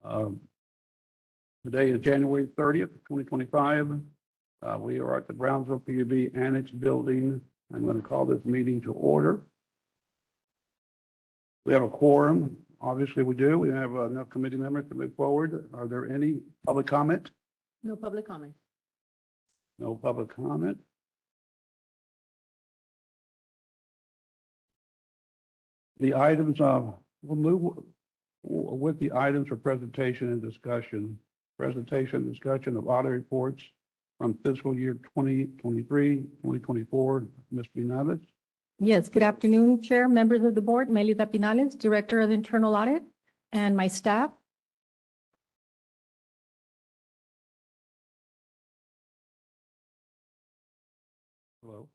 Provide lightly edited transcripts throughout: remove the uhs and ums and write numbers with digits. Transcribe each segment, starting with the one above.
Um, Today is January 30th, 2025. We are at the Brownsville PUB Annex Building. I'm going to call this meeting to order. We have a quorum. Obviously, we do. We have enough committee members to move forward. Are there any public comment? No public comment. No public comment. The items, we'll move with the items for presentation and discussion. Presentation, discussion of audit reports from fiscal year 2023, 2024. Ms. Pinales. Yes, good afternoon, Chair, members of the board, Melida Pinales, Director of Internal Audit, and my staff. Hello.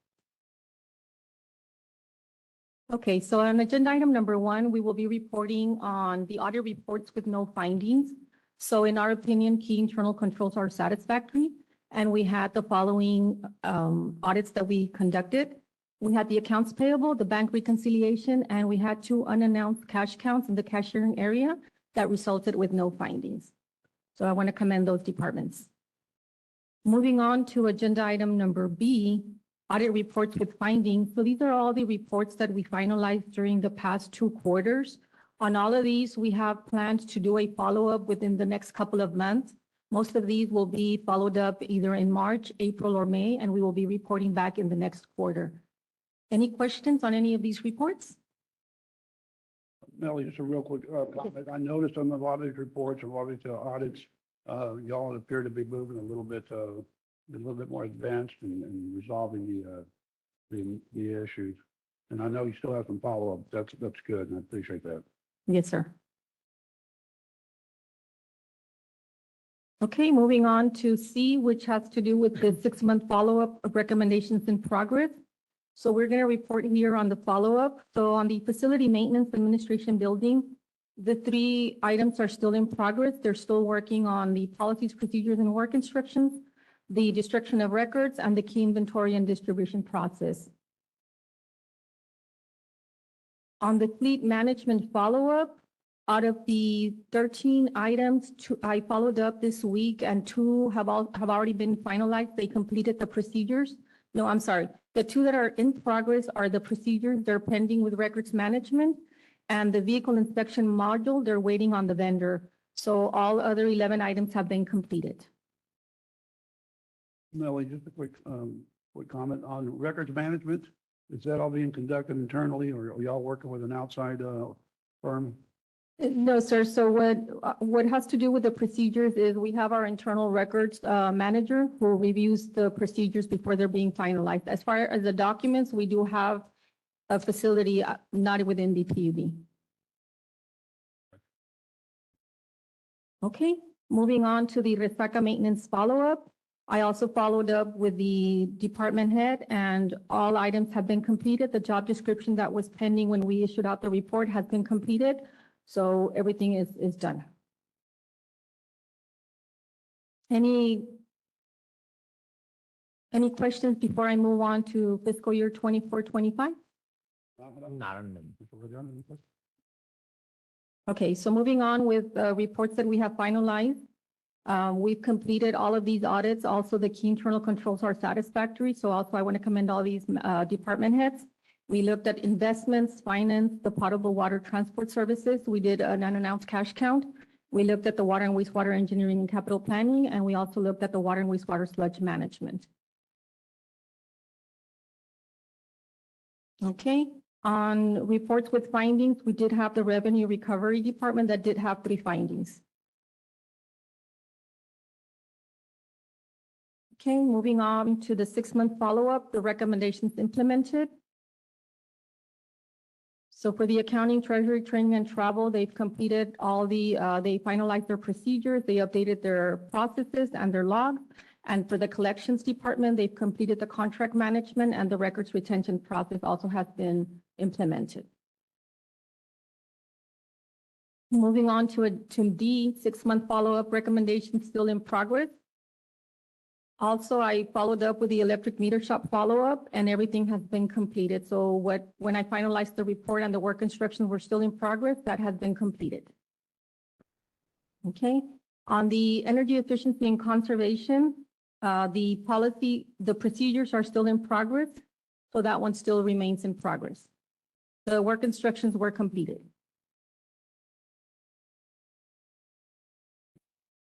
Okay, so on agenda item number 1, we will be reporting on the audit reports with no findings. So in our opinion, key internal controls are satisfactory, and we had the following audits that we conducted. We had the accounts payable, the bank reconciliation, and we had 2 unannounced cash counts in the cashiering area that resulted with no findings. So I want to commend those departments. Moving on to agenda item number B, audit reports with findings. So these are all the reports that we finalized during the past 2 quarters. On all of these, we have plans to do a follow-up within the next couple of months. Most of these will be followed up either in March, April, or May, and we will be reporting back in the next quarter. Any questions on any of these reports? Melly, just a real quick comment. I noticed on a lot of these reports and a lot of these audits, y'all appear to be moving a little bit more advanced in resolving the issues. And I know you still have some follow-up. That's good, and I appreciate that. Yes, sir. Okay, moving on to C, which has to do with the 6-month follow-up of recommendations in progress. So we're going to report here on the follow-up. So on the facility maintenance administration building, the 3 items are still in progress. They're still working on the policies, procedures, and work instructions, the destruction of records, and the key inventory and distribution process. On the fleet management follow-up, out of the 13 items, 2 I followed up this week, and 2 have already been finalized. They completed the procedures. No, I'm sorry. The 2 that are in progress are the procedures. They're pending with records management, and the vehicle inspection module, they're waiting on the vendor. So all other 11 items have been completed. Melly, just a quick comment on records management. Is that all being conducted internally, or are y'all working with an outside firm? No, sir. So what has to do with the procedures is we have our internal records manager who reviews the procedures before they're being finalized. As far as the documents, we do have a facility not within the PUB. Okay, moving on to the Resaca maintenance follow-up. I also followed up with the department head, and all items have been completed. The job description that was pending when we issued out the report has been completed. So everything is done. Any questions before I move on to fiscal year 24-25? Okay, so moving on with reports that we have finalized. We've completed all of these audits. Also, the key internal controls are satisfactory. So also I want to commend all these department heads. We looked at investments, finance, the potable water transport services. We did an unannounced cash count. We looked at the water and wastewater engineering and capital planning, and we also looked at the water and wastewater sludge management. Okay, on reports with findings, we did have the revenue recovery department that did have 3 findings. Okay, moving on to the 6-month follow-up, the recommendations implemented. So for the accounting, treasury, training, and travel, they've completed all the, they finalized their procedures, they updated their processes and their logs. And for the collections department, they've completed the contract management, and the records retention process also has been implemented. Moving on to D, 6-month follow-up recommendations still in progress. Also, I followed up with the electric meter shop follow-up, and everything has been completed. So when I finalized the report and the work instructions were still in progress, that has been completed. Okay, on the energy efficiency and conservation, the policy, the procedures are still in progress, so that one still remains in progress. The work instructions were completed.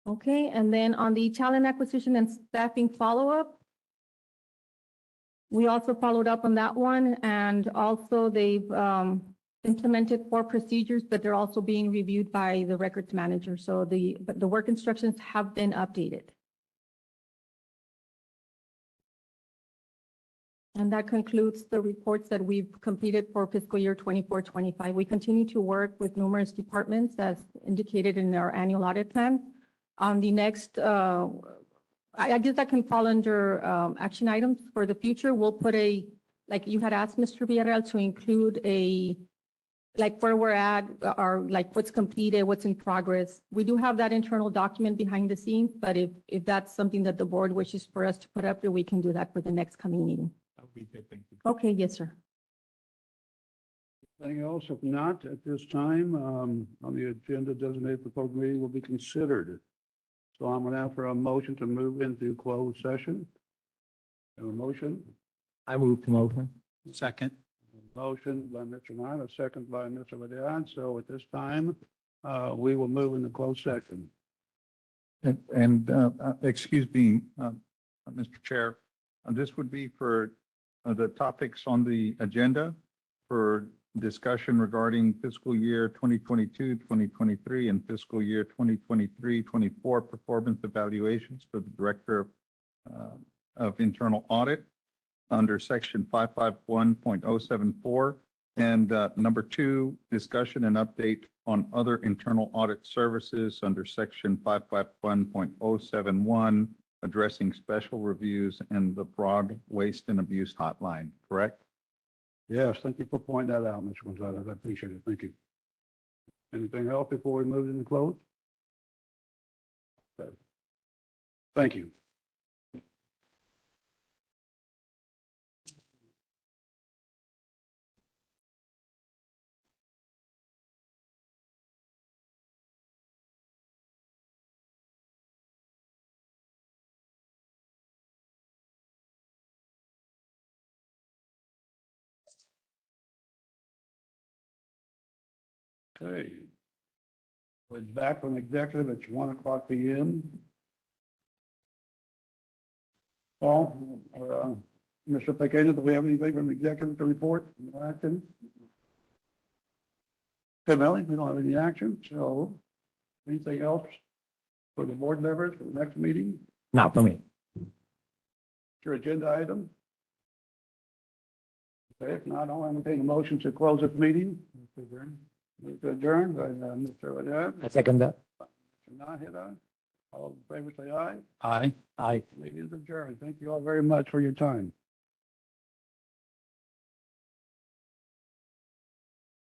Okay, and then on the talent acquisition and staffing follow-up, we also followed up on that one, and also they've implemented 4 procedures, but they're also being reviewed by the records manager. So but the work instructions have been updated. And that concludes the reports that we've completed for fiscal year 24-25. We continue to work with numerous departments as indicated in our annual audit plan. On the next, I guess that can fall under action items for the future. We'll put like you had asked Mr. Villarreal to include like where we're at, or like what's completed, what's in progress. We do have that internal document behind the scenes, but if that's something that the board wishes for us to put up there, we can do that for the next coming meeting. That would be good, thank you. Okay, yes, sir. Anything else? If not, at this time, on the agenda designated for public meeting will be considered. So I'm going to ask for a motion to move into closed session. Have a motion? I move to motion. Second. Motion by Mr. Knight, a second by Mr. Vidal. So at this time, we will move into closed session. Excuse me, Mr. Chair, this would be for the topics on the agenda for discussion regarding fiscal year 2022, 2023, and fiscal year 2023, 24 performance evaluations for the Director of Internal Audit under section 551.074. And number 2, discussion and update on other internal audit services under section 551.071, addressing special reviews and the fraud, waste, and abuse hotline, correct? Yes, thank you for pointing that out, Mr. Gonzalez. I appreciate it. Thank you. Anything else before we move into close? Okay. Thank you. Okay. We're back from executive. It's 1:00 p.m. Paul, Mr. Pequeno, do we have anything from executive to report? No action? Okay, Melanie, we don't have any action, so anything else for the board members for the next meeting? Not for me. Your agenda item? Okay, if not, I'll entertain a motion to close this meeting. Move to adjourn by Mr. Vidal. I second that. Mr. Nahida. All in favor, say aye. Aye. Aye. Meeting is adjourned. Thank you all very much for your time.